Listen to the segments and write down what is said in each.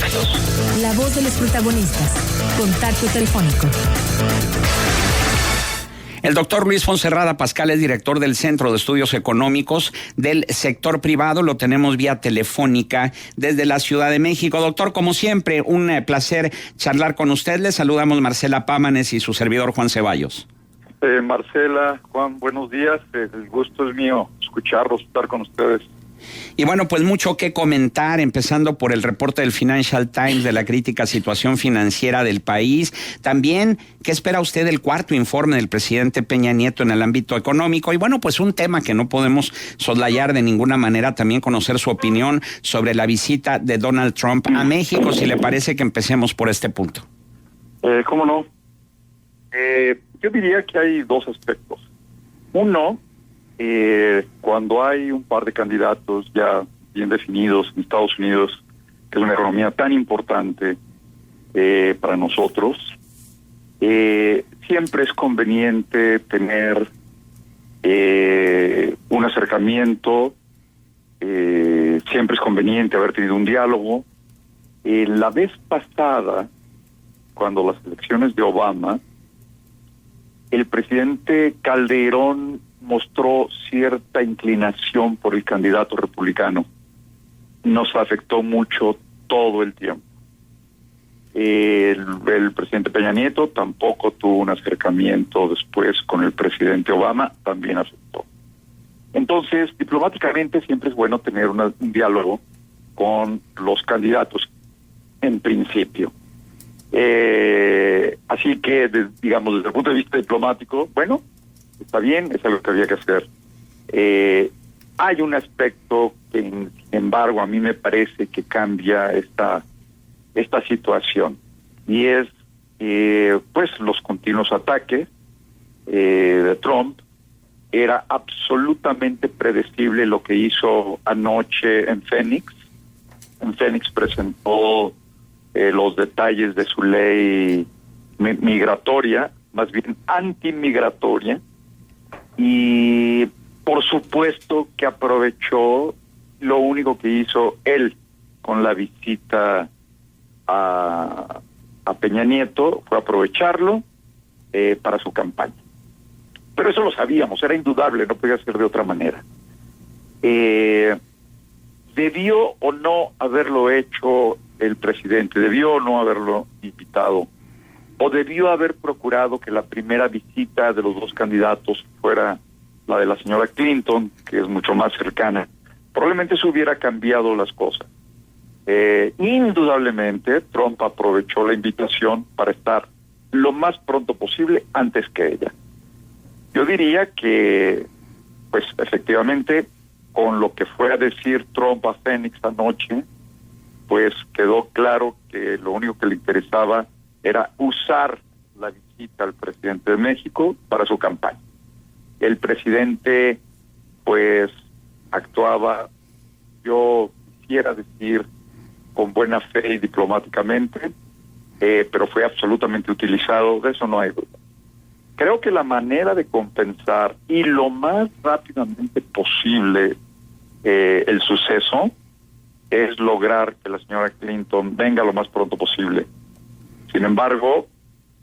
Bienvenidos. La voz de los protagonistas. Contacto telefónico. El doctor Luis Fonserrada Pascal es director del Centro de Estudios Económicos del Sector Privado. Lo tenemos vía telefónica desde la Ciudad de México. Doctor, como siempre, un placer charlar con usted. Le saludamos Marcela Pámanes y su servidor Juan Ceballos. Marcela, Juan, buenos días. El gusto es mío escucharlos, estar con ustedes. Y bueno, pues mucho que comentar, empezando por el reporte del Financial Times de la crítica situación financiera del país. También, ¿qué espera usted del cuarto informe del presidente Peña Nieto en el ámbito económico? Y bueno, pues un tema que no podemos soslayar de ninguna manera, también conocer su opinión sobre la visita de Donald Trump a México, si le parece que empecemos por este punto. ¿Cómo no? Yo diría que hay dos aspectos. Uno, cuando hay un par de candidatos ya bien definidos en Estados Unidos, que es una economía tan importante para nosotros, siempre es conveniente tener un acercamiento, siempre es conveniente haber tenido un diálogo. La vez pasada, cuando las elecciones de Obama, el presidente Calderón mostró cierta inclinación por el candidato republicano. Nos afectó mucho todo el tiempo. El presidente Peña Nieto tampoco tuvo un acercamiento después con el presidente Obama, también afectó. Entonces, diplomáticamente siempre es bueno tener un diálogo con los candidatos, en principio. Así que, digamos, desde el punto de vista diplomático, bueno, está bien, es algo que había que hacer. Hay un aspecto que, sin embargo, a mí me parece que cambia esta situación, y es pues los continuos ataques de Trump. Era absolutamente predecible lo que hizo anoche en Phoenix. En Phoenix presentó los detalles de su ley migratoria, más bien antimigratoria, y por supuesto que aprovechó lo único que hizo él con la visita a Peña Nieto, fue aprovecharlo para su campaña. Pero eso lo sabíamos, era indudable, no podía ser de otra manera. ¿Debió o no haberlo hecho el presidente? ¿Debió o no haberlo invitado? ¿O debió haber procurado que la primera visita de los dos candidatos fuera la de la señora Clinton, que es mucho más cercana? Probablemente eso hubiera cambiado las cosas. Indudablemente, Trump aprovechó la invitación para estar lo más pronto posible antes que ella. Yo diría que, pues efectivamente, con lo que fue a decir Trump a Phoenix anoche, pues quedó claro que lo único que le interesaba era usar la visita al presidente de México para su campaña. El presidente, pues, actuaba, yo quisiera decir, con buena fe y diplomáticamente, pero fue absolutamente utilizado, de eso no hay duda. Creo que la manera de compensar y lo más rápidamente posible el suceso es lograr que la señora Clinton venga lo más pronto posible. Sin embargo,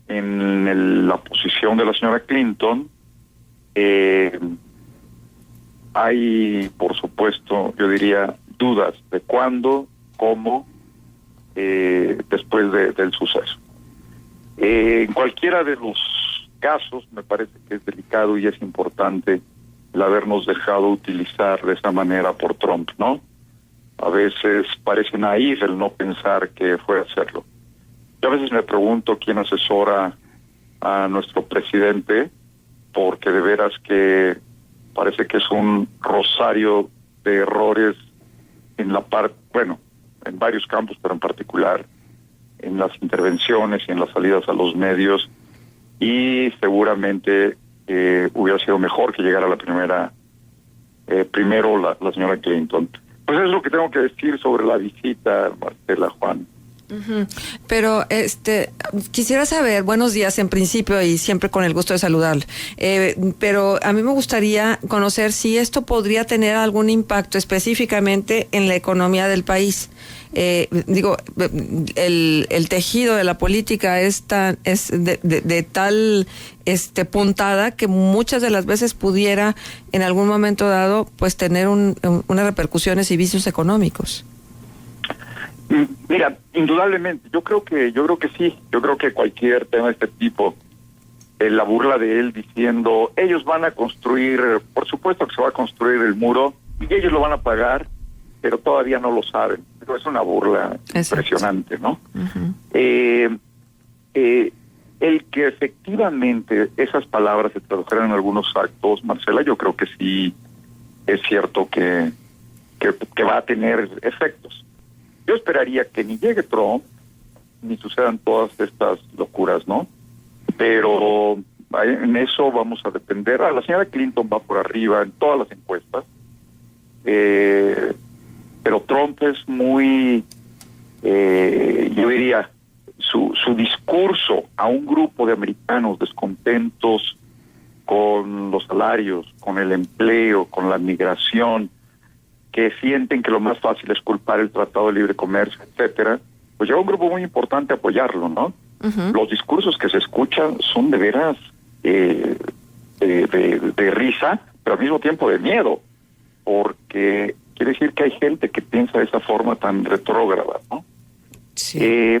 en la posición de la señora Clinton hay, por supuesto, yo diría, dudas de cuándo, cómo, después del suceso. En cualquiera de los casos, me parece que es delicado y es importante el habernos dejado utilizar de esa manera por Trump, ¿no? A veces parece naif el no pensar que fue a hacerlo. Yo a veces me pregunto quién asesora a nuestro presidente, porque de veras que parece que es un rosario de errores en la parte, bueno, en varios campos, pero en particular en las intervenciones y en las salidas a los medios, y seguramente hubiera sido mejor que llegara primero la señora Clinton. Pues eso es lo que tengo que decir sobre la visita, Marcela, Juan. Uh-huh. Pero quisiera saber, buenos días en principio y siempre con el gusto de saludarle, pero a mí me gustaría conocer si esto podría tener algún impacto específicamente en la economía del país. El tejido de la política es de tal puntada que muchas de las veces pudiera en algún momento dado pues tener unas repercusiones y vicios económicos. Mira, indudablemente, yo creo que sí, yo creo que cualquier tema de este tipo, la burla de él diciendo, ellos van a construir, por supuesto que se va a construir el muro y ellos lo van a pagar, pero todavía no lo saben. Pero es una burla impresionante, ¿no? Uh-huh. El que efectivamente esas palabras se tradujeran en algunos actos, Marcela, yo creo que sí es cierto que va a tener efectos. Yo esperaría que ni llegue Trump, ni sucedan todas estas locuras, ¿no? Pero en eso vamos a depender. La señora Clinton va por arriba en todas las encuestas, pero Trump es muy, yo diría, su discurso a un grupo de americanos descontentos con los salarios, con el empleo, con la migración, que sienten que lo más fácil es culpar el Tratado de Libre Comercio, etcétera, pues llega un grupo muy importante a apoyarlo, ¿no? Uh-huh. Los discursos que se escuchan son de veras de risa, pero al mismo tiempo de miedo, porque quiere decir que hay gente que piensa de esa forma tan retrógrada, ¿no? Sí.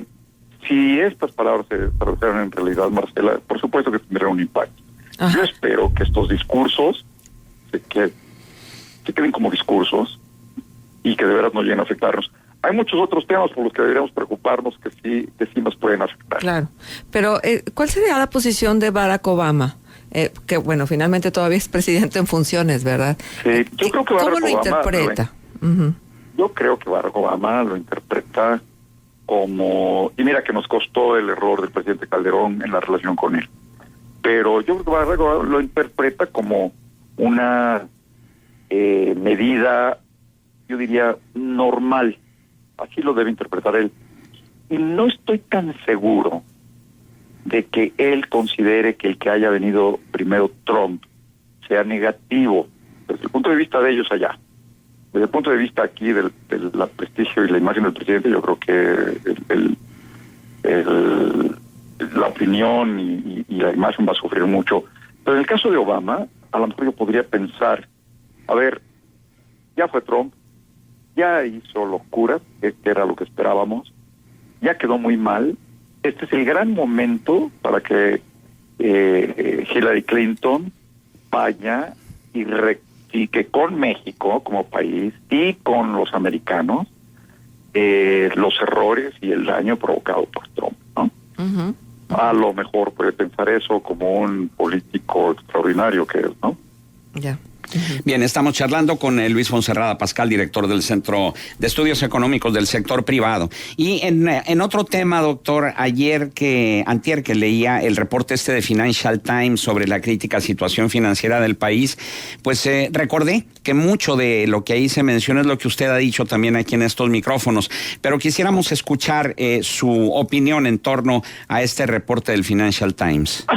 Si estas palabras se tradujeran en realidad, Marcela, por supuesto que tendrá un impacto. Ajá. Yo espero que estos discursos se queden como discursos y que de veras no lleguen a afectarnos. Hay muchos otros temas por los que deberíamos preocuparnos que sí nos pueden afectar. Claro, pero ¿cuál sería la posición de Barack Obama? Que bueno, finalmente todavía es presidente en funciones, ¿verdad? Sí, yo creo que Barack ¿Cómo lo interpreta? Uh-huh. Yo creo que Barack Obama lo interpreta como... Y mira que nos costó el error del presidente Calderón en la relación con él. Pero yo creo que Barack Obama lo interpreta como una medida, yo diría, normal. Así lo debe interpretar él. Y no estoy tan seguro de que él considere que el que haya venido primero Trump sea negativo desde el punto de vista de ellos allá. Desde el punto de vista aquí del prestigio y la imagen del presidente, yo creo que la opinión y la imagen va a sufrir mucho. Pero en el caso de Obama, a lo mejor yo podría pensar, a ver, ya fue Trump, ya hizo locuras, que era lo que esperábamos, ya quedó muy mal. Este es el gran momento para que Hillary Clinton vaya y rectifique con México como país y con los americanos los errores y el daño provocado por Trump, ¿no? Uh-huh. A lo mejor puede pensar eso como un político extraordinario que es, ¿no? Ya. Yeah. Bien, estamos charlando con Luis Fonserrada Pascal, director del Centro de Estudios Económicos del Sector Privado. Y en otro tema, doctor, antier que leía el reporte de Financial Times sobre la crítica situación financiera del país, pues recordé que mucho de lo que ahí se menciona es lo que usted ha dicho también aquí en estos micrófonos, pero quisiéramos escuchar su opinión en torno a este reporte del Financial Times.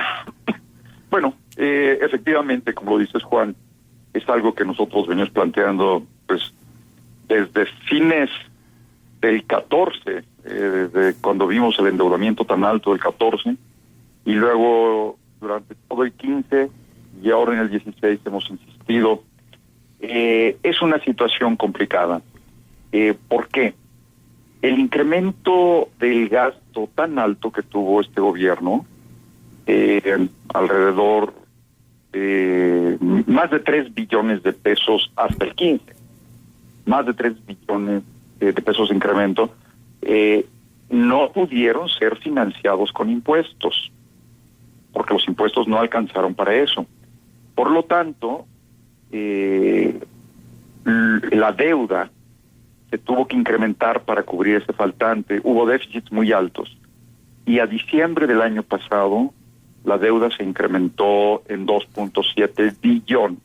Bueno, efectivamente, como lo dices, Juan, es algo que nosotros venimos planteando pues desde fines del 14, desde cuando vimos el endeudamiento tan alto del 14, y luego durante todo el 15 y ahora en el 16 hemos insistido. Es una situación complicada. ¿Por qué? El incremento del gasto tan alto que tuvo este gobierno, alrededor más de 3 billones de pesos hasta el 15, más de 3 billones de pesos de incremento, no pudieron ser financiados con impuestos, porque los impuestos no alcanzaron para eso. Por lo tanto, la deuda se tuvo que incrementar para cubrir ese faltante. Hubo déficits muy altos. Y a diciembre del año pasado, la deuda se incrementó en 2.7 billones.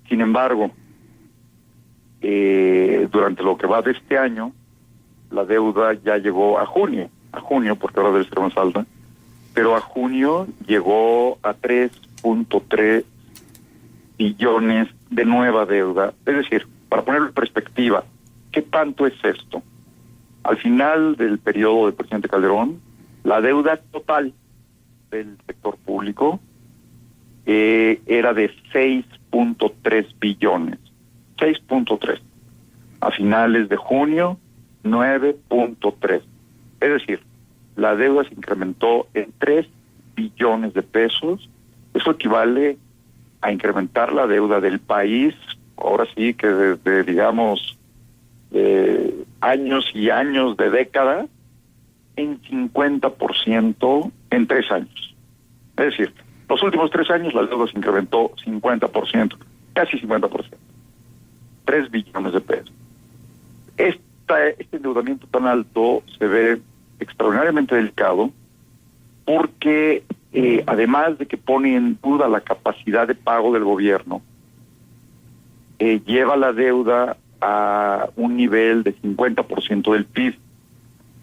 Sin embargo, durante lo que va de este año, la deuda ya llegó a junio, porque ahora debe ser más alta, pero a junio llegó a 3.3 billones de nueva deuda. Es decir, para ponerlo en perspectiva, ¿qué tanto es esto? Al final del periodo del presidente Calderón, la deuda total del sector público era de 6.3 billones. 6.3. A finales de junio, 9.3. Es decir, la deuda se incrementó en 3 billones de pesos. Eso equivale a incrementar la deuda del país, ahora sí que desde, digamos, años y años de década, en 50% en 3 años. Es decir, los últimos 3 años la deuda se incrementó 50%, casi 50%. 3 billones de pesos. Este endeudamiento tan alto se ve extraordinariamente delicado porque además de que pone en duda la capacidad de pago del gobierno, lleva la deuda a un nivel de 50% del PIB.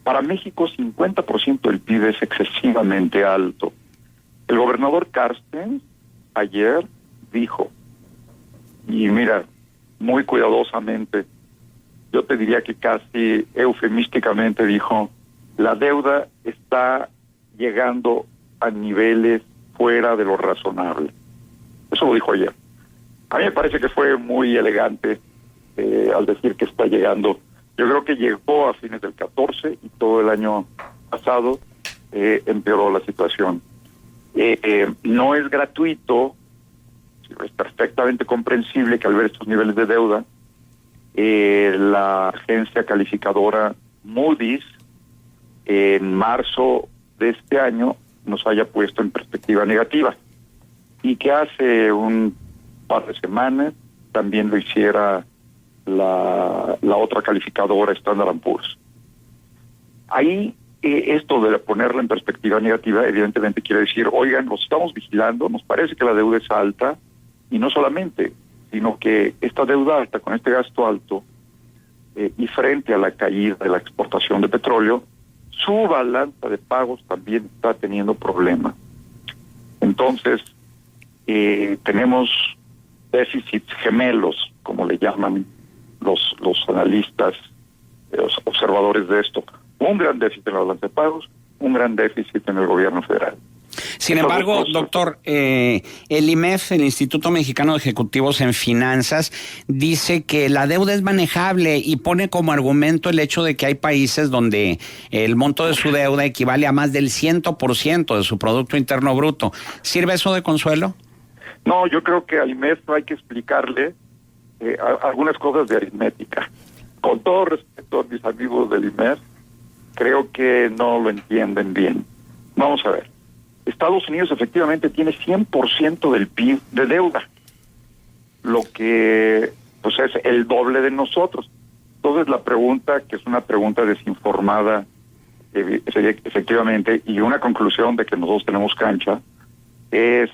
Para México, 50% del PIB es excesivamente alto. El gobernador Carstens ayer dijo, y mira, muy cuidadosamente, yo te diría que casi eufemísticamente dijo, la deuda está llegando a niveles fuera de lo razonable. Eso lo dijo ayer. A mí me parece que fue muy elegante al decir que está llegando. Yo creo que llegó a fines del 14 y todo el año pasado empeoró la situación. No es gratuito, es perfectamente comprensible que al ver estos niveles de deuda, la agencia calificadora Moody's en marzo de este año nos haya puesto en perspectiva negativa y que hace un par de semanas también lo hiciera la otra calificadora Standard & Poor's. Ahí esto de ponerla en perspectiva negativa evidentemente quiere decir, oigan, los estamos vigilando, nos parece que la deuda es alta y no solamente, sino que esta deuda alta con este gasto alto y frente a la caída de la exportación de petróleo, su balanza de pagos también está teniendo problemas. Entonces, tenemos déficits gemelos, como le llaman los analistas, los observadores de esto. Un gran déficit en la balanza de pagos, un gran déficit en el gobierno federal. Sin embargo, doctor, el IMEF, el Instituto Mexicano de Ejecutivos en Finanzas, dice que la deuda es manejable y pone como argumento el hecho de que hay países donde el monto de su deuda equivale a más del 100% de su Producto Interno Bruto. ¿Sirve eso de consuelo? No, yo creo que al IMEF hay que explicarle algunas cosas de aritmética. Con todo respeto a mis amigos del IMEF, creo que no lo entienden bien. Vamos a ver. Estados Unidos efectivamente tiene 100% del PIB de deuda, lo que pues es el doble de nosotros. Entonces la pregunta, que es una pregunta desinformada efectivamente, y una conclusión de que nosotros tenemos cancha, es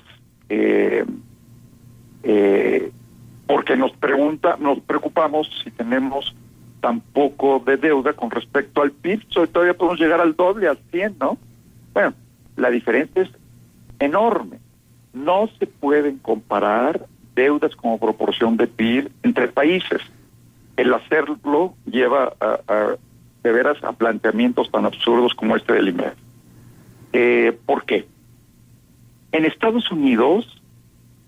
porque nos preocupamos si tenemos tan poco de deuda con respecto al PIB, todavía podemos llegar al doble, al 100, ¿no? Bueno, la diferencia es enorme. No se pueden comparar deudas como proporción de PIB entre países. El hacerlo lleva de veras a planteamientos tan absurdos como este del IMEF. ¿Por qué? En Estados Unidos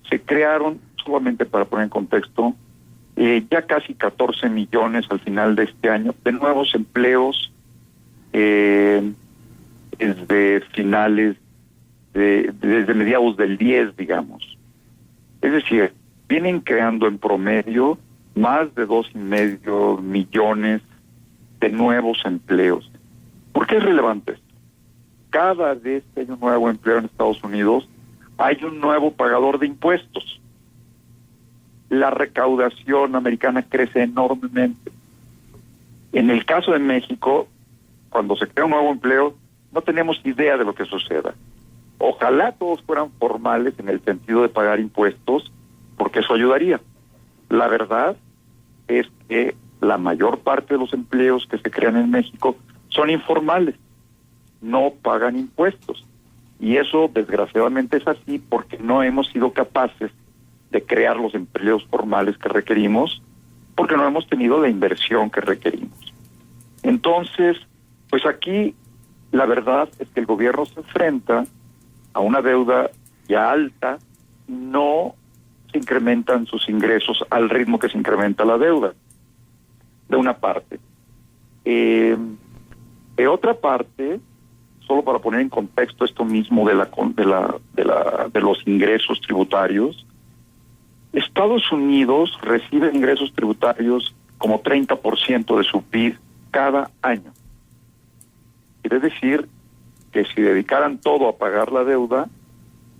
se crearon, solamente para poner en contexto, ya casi 14 millones al final de este año de nuevos empleos desde finales, desde mediados del 10, digamos. Es decir, vienen creando en promedio más de 2.5 millones de nuevos empleos. ¿Por qué es relevante esto? Cada vez que hay un nuevo empleo en Estados Unidos, hay un nuevo pagador de impuestos. La recaudación americana crece enormemente. En el caso de México, cuando se crea un nuevo empleo, no tenemos idea de lo que suceda. Ojalá todos fueran formales en el sentido de pagar impuestos, porque eso ayudaría. La verdad es que la mayor parte de los empleos que se crean en México son informales, no pagan impuestos. Y eso desgraciadamente es así porque no hemos sido capaces de crear los empleos formales que requerimos, porque no hemos tenido la inversión que requerimos. Entonces, pues aquí la verdad es que el gobierno se enfrenta a una deuda ya alta, no se incrementan sus ingresos al ritmo que se incrementa la deuda, de una parte. De otra parte, solo para poner en contexto esto mismo de los ingresos tributarios, Estados Unidos recibe ingresos tributarios como 30% de su PIB cada año. Quiere decir que si dedicaran todo a pagar la deuda,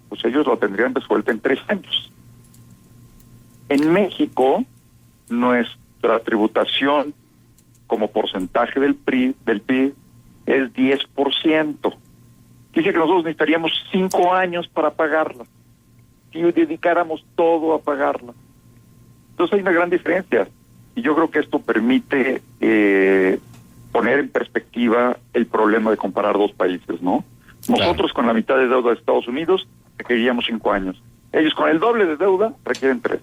pues ellos lo tendrían resuelta en 3 años. En México, nuestra tributación como porcentaje del PIB es 10%. Dice que nosotros necesitaríamos 5 años para pagarla, si dedicáramos todo a pagarla. Entonces hay una gran diferencia, y yo creo que esto permite poner en perspectiva el problema de comparar dos países, ¿no? Nosotros con la mitad de deuda de Estados Unidos requeriríamos 5 años. Ellos con el doble de deuda requieren 3.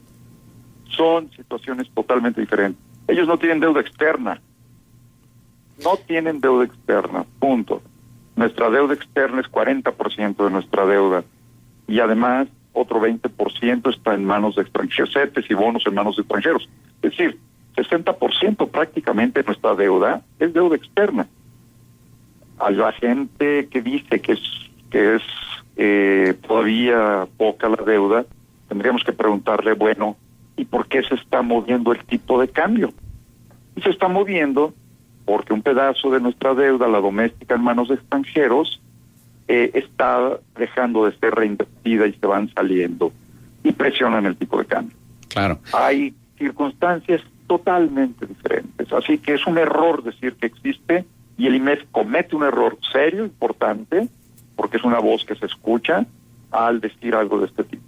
Son situaciones totalmente diferentes. Ellos no tienen deuda externa. No tienen deuda externa, punto. Nuestra deuda externa es 40% de nuestra deuda. Y además, otro 20% está en manos de extranjeros, CETES y bonos en manos de extranjeros. Es decir, 60% prácticamente de nuestra deuda es deuda externa. A la gente que dice que es todavía poca la deuda, tendríamos que preguntarle, bueno, ¿y por qué se está moviendo el tipo de cambio? Y se está moviendo porque un pedazo de nuestra deuda, la doméstica en manos de extranjeros, está dejando de ser reinvertida y se van saliendo y presionan el tipo de cambio. Claro. Hay circunstancias totalmente diferentes, así que es un error decir que existe, y el IMEF comete un error serio, importante, porque es una voz que se escucha al decir algo de este tipo.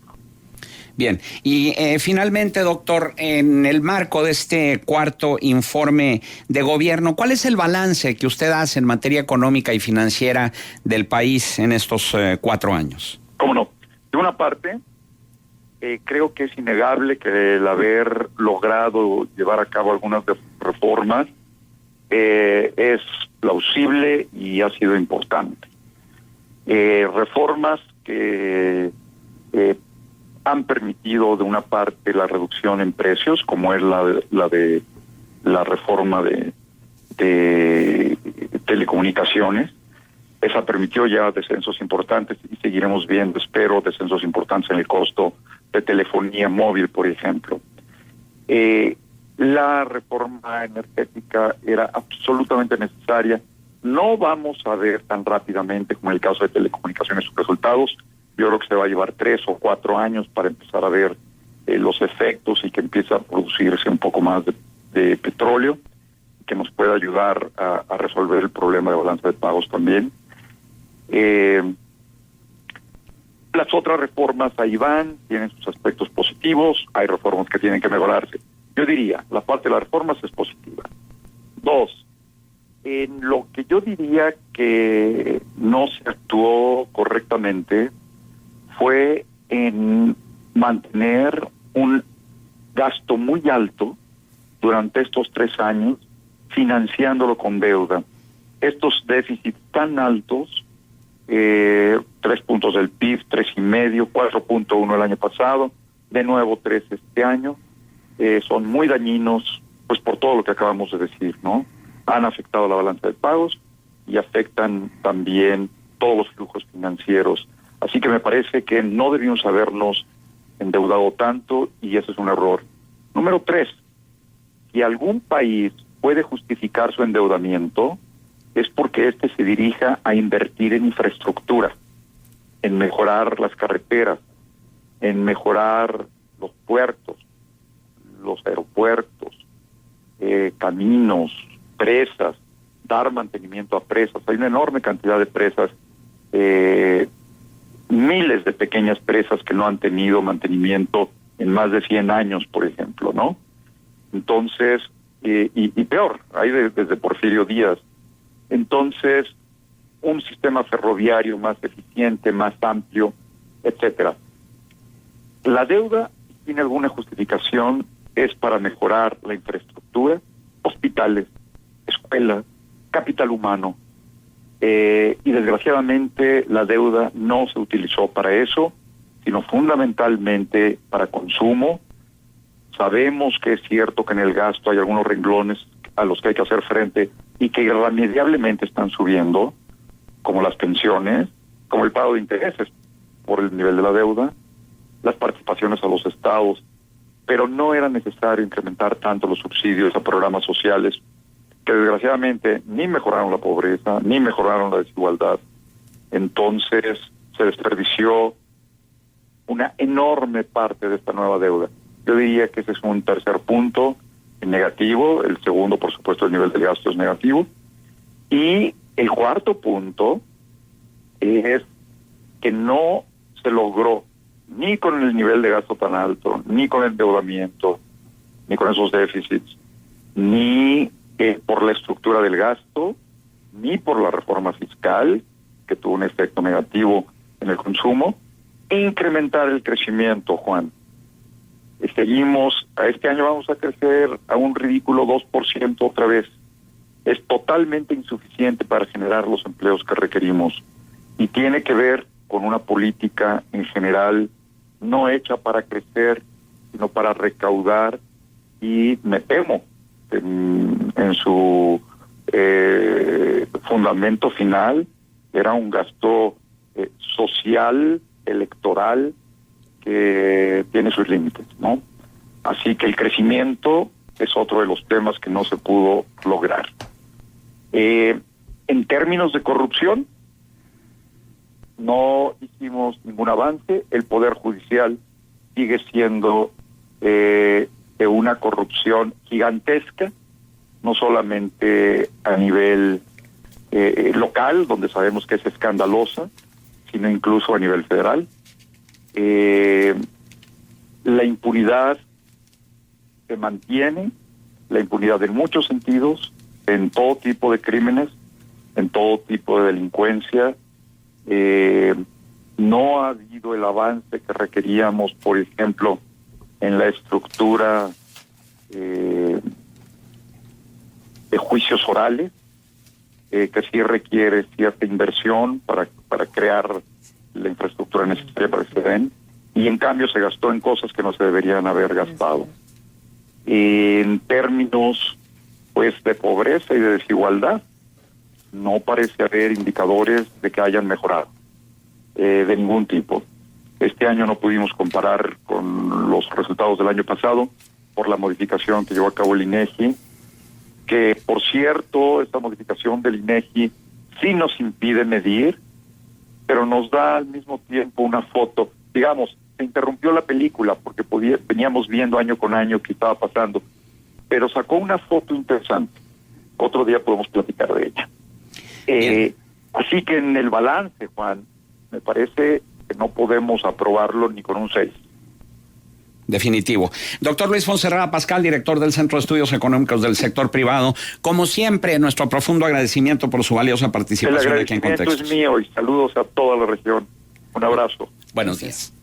Bien, y finalmente, doctor, en el marco de este cuarto informe de gobierno, ¿cuál es el balance que usted hace en materia económica y financiera del país en estos 4 años? ¿Cómo no? De una parte, creo que es innegable que el haber logrado llevar a cabo algunas reformas es plausible y ha sido importante. Reformas que han permitido de una parte la reducción en precios, como es la de la reforma de telecomunicaciones. Esa permitió ya descensos importantes y seguiremos viendo, espero, descensos importantes en el costo de telefonía móvil, por ejemplo. La reforma energética era absolutamente necesaria. No vamos a ver tan rápidamente como en el caso de telecomunicaciones sus resultados. Yo creo que se va a llevar 3 o 4 años para empezar a ver los efectos y que empiece a producirse un poco más de petróleo, que nos pueda ayudar a resolver el problema de balanza de pagos también. Las otras reformas ahí van, tienen sus aspectos positivos, hay reformas que tienen que mejorarse. Yo diría, la parte de las reformas es positiva. 2, en lo que yo diría que no se actuó correctamente fue en mantener un gasto muy alto durante estos 3 años, financiándolo con deuda. Estos déficits tan altos, 3 puntos del PIB, 3,5, 4.1 el año pasado, de nuevo 3 este año, son muy dañinos, pues por todo lo que acabamos de decir, ¿no? Han afectado la balanza de pagos y afectan también todos los flujos financieros. Así que me parece que no debimos habernos endeudado tanto y ese es un error. Número 3, si algún país puede justificar su endeudamiento, es porque éste se dirija a invertir en infraestructura, en mejorar las carreteras, en mejorar los puertos, los aeropuertos, caminos, presas, dar mantenimiento a presas. Hay una enorme cantidad de presas, miles de pequeñas presas que no han tenido mantenimiento en más de 100 años, por ejemplo, ¿no? Entonces, y peor, hay desde Porfirio Díaz. Entonces, un sistema ferroviario más eficiente, más amplio, etcétera. La deuda, sin alguna justificación, es para mejorar la infraestructura, hospitales, escuelas, capital humano, y desgraciadamente la deuda no se utilizó para eso, sino fundamentalmente para consumo. Sabemos que es cierto que en el gasto hay algunos renglones a los que hay que hacer frente y que irremediablemente están subiendo, como las pensiones, como el pago de intereses por el nivel de la deuda, las participaciones a los estados, pero no era necesario incrementar tanto los subsidios a programas sociales que desgraciadamente ni mejoraron la pobreza, ni mejoraron la desigualdad. Entonces se desperdició una enorme parte de esta nueva deuda. Yo diría que ese es un tercer punto negativo. El segundo, por supuesto, el nivel del gasto es negativo. Y el cuarto punto es que no se logró, ni con el nivel de gasto tan alto, ni con el endeudamiento, ni con esos déficits, ni por la estructura del gasto, ni por la reforma fiscal, que tuvo un efecto negativo en el consumo, incrementar el crecimiento, Juan. Seguimos, este año vamos a crecer a un ridículo 2% otra vez. Es totalmente insuficiente para generar los empleos que requerimos. Y tiene que ver con una política en general no hecha para crecer, sino para recaudar, y me temo en su fundamento final era un gasto social, electoral, que tiene sus límites, ¿no? Así que el crecimiento es otro de los temas que no se pudo lograr. En términos de corrupción, no hicimos ningún avance. El Poder Judicial sigue siendo de una corrupción gigantesca, no solamente a nivel local, donde sabemos que es escandalosa, sino incluso a nivel federal. La impunidad se mantiene, la impunidad en muchos sentidos, en todo tipo de crímenes, en todo tipo de delincuencia. No ha habido el avance que requeríamos, por ejemplo, en la estructura de juicios orales, que sí requiere cierta inversión para crear la infraestructura necesaria para que se den, y en cambio se gastó en cosas que no se deberían haber gastado. En términos pues de pobreza y de desigualdad, no parece haber indicadores de que hayan mejorado de ningún tipo. Este año no pudimos comparar con los resultados del año pasado por la modificación que llevó a cabo el INEGI, que por cierto, esta modificación del INEGI sí nos impide medir, pero nos da al mismo tiempo una foto. Digamos, se interrumpió la película porque veníamos viendo año con año qué estaba pasando, pero sacó una foto interesante. Otro día podemos platicar de ella. Así que en el balance, Juan, me parece que no podemos aprobarlo ni con un 6. Definitivo. Doctor Luis Fonserrada Pascal, director del Centro de Estudios Económicos del Sector Privado, como siempre, nuestro profundo agradecimiento por su valiosa participación aquí en Contextos. El agradecimiento es mío y saludos a toda la región. Un abrazo. Buenos días.